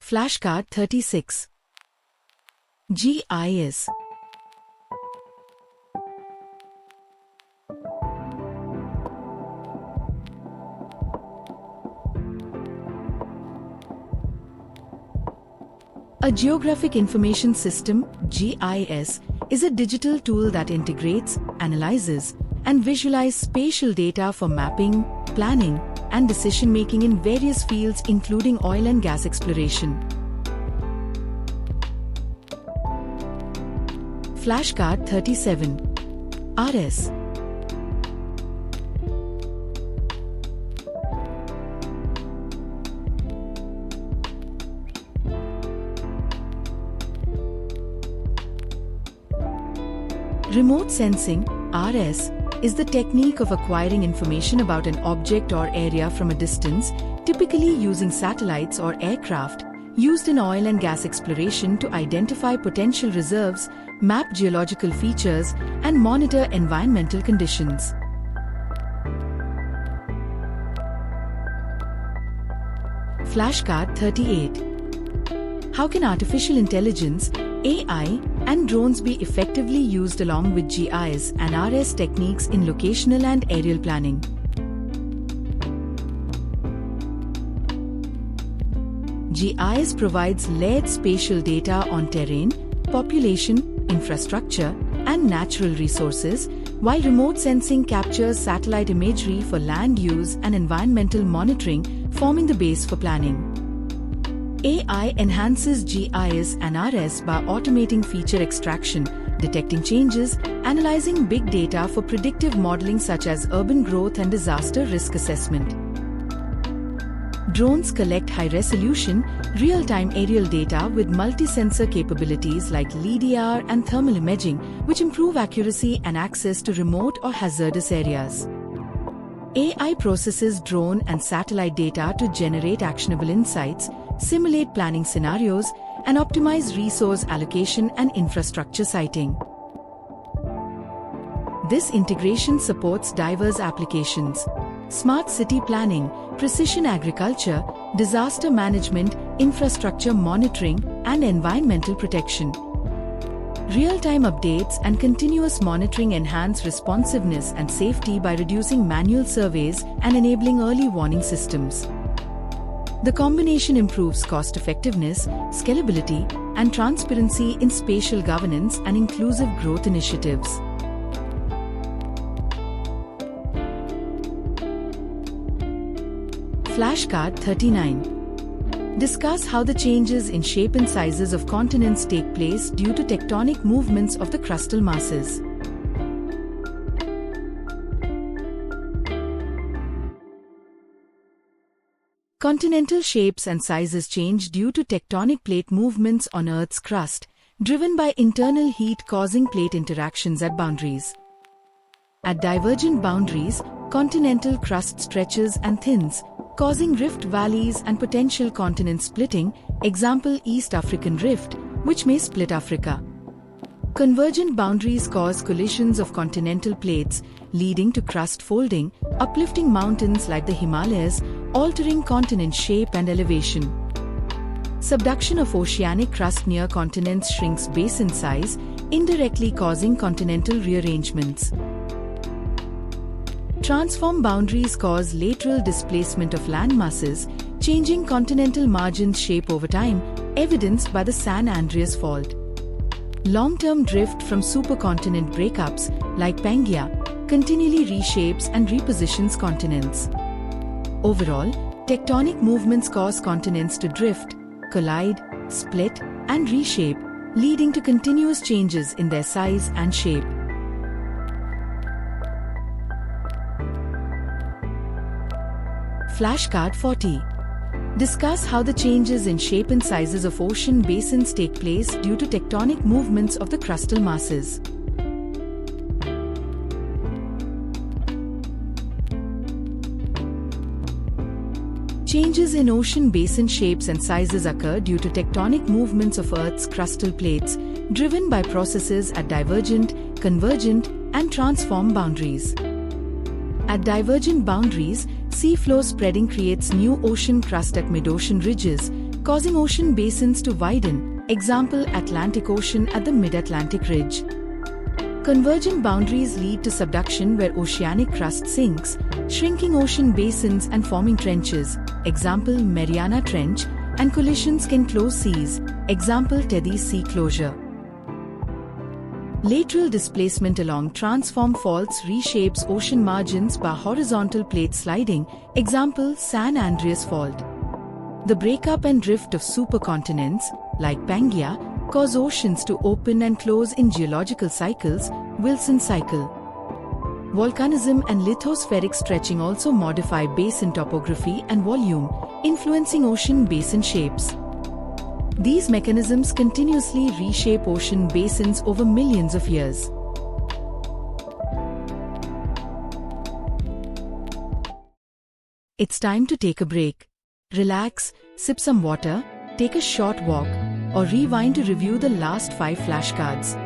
Flashcard 36. GIS. A Geographic Information System (GIS) is a digital tool that integrates, analyzes, and visualizes spatial data for mapping, planning, and decision-making in various fields including oil and gas exploration. Flashcard 37. RS. Remote sensing (RS) is the technique of acquiring information about an object or area from a distance, typically using satellites or aircraft, used in oil and gas exploration to identify potential reserves, map geological features, and monitor environmental conditions. Flashcard 38. How can artificial intelligence, AI, and drones be effectively used along with GIS and RS techniques in locational and aerial planning? GIS provides layered spatial data on terrain, population, infrastructure, and natural resources, while remote sensing captures satellite imagery for land use and environmental monitoring, forming the base for planning. AI enhances GIS and RS by automating feature extraction, detecting changes, analyzing big data for predictive modeling such as urban growth and disaster risk assessment. Drones collect high-resolution, real-time aerial data with multi-sensor capabilities like LiDAR and thermal imaging, which improve accuracy and access to remote or hazardous areas. AI processes drone and satellite data to generate actionable insights, simulate planning scenarios, and optimize resource allocation and infrastructure siting. This integration supports diverse applications: smart city planning, precision agriculture, disaster management, infrastructure monitoring, and environmental protection. Real-time updates and continuous monitoring enhance responsiveness and safety by reducing manual surveys and enabling early warning systems. The combination improves cost-effectiveness, scalability, and transparency in spatial governance and inclusive growth initiatives. Flashcard 39. Discuss how the changes in shape and sizes of continents take place due to tectonic movements of the crustal masses. Continental shapes and sizes change due to tectonic plate movements on Earth's crust, driven by internal heat causing plate interactions at boundaries. At divergent boundaries, continental crust stretches and thins, causing rift valleys and potential continent splitting, example East African Rift, which may split Africa. Convergent boundaries cause collisions of continental plates, leading to crust folding, uplifting mountains like the Himalayas, altering continent shape and elevation. Subduction of oceanic crust near continents shrinks basin size, indirectly causing continental rearrangements. Transform boundaries cause lateral displacement of land masses, changing continental margins' shape over time, evidenced by the San Andreas Fault. Long-term drift from supercontinent breakups, like Pangaea, continually reshapes and repositions continents. Overall, tectonic movements cause continents to drift, collide, split, and reshape, leading to continuous changes in their size and shape. Flashcard 40. Discuss how the changes in shape and sizes of ocean basins take place due to tectonic movements of the crustal masses. Changes in ocean basin shapes and sizes occur due to tectonic movements of Earth's crustal plates, driven by processes at divergent, convergent, and transform boundaries. At divergent boundaries, seafloor spreading creates new ocean crust at mid-ocean ridges, causing ocean basins to widen, example Atlantic Ocean at the mid-Atlantic ridge. Convergent boundaries lead to subduction where oceanic crust sinks, shrinking ocean basins and forming trenches, example Mariana Trench, and collisions can close seas, example Tethys Sea closure. Lateral displacement along transform faults reshapes ocean margins by horizontal plate sliding, example San Andreas Fault. The breakup and drift of supercontinents, like Pangaea, cause oceans to open and close in geological cycles, Wilson cycle. Volcanism and lithospheric stretching also modify basin topography and volume, influencing ocean basin shapes. These mechanisms continuously reshape ocean basins over millions of years. It's time to take a break. Relax, sip some water, take a short walk, or rewind to review the last 5 flashcards.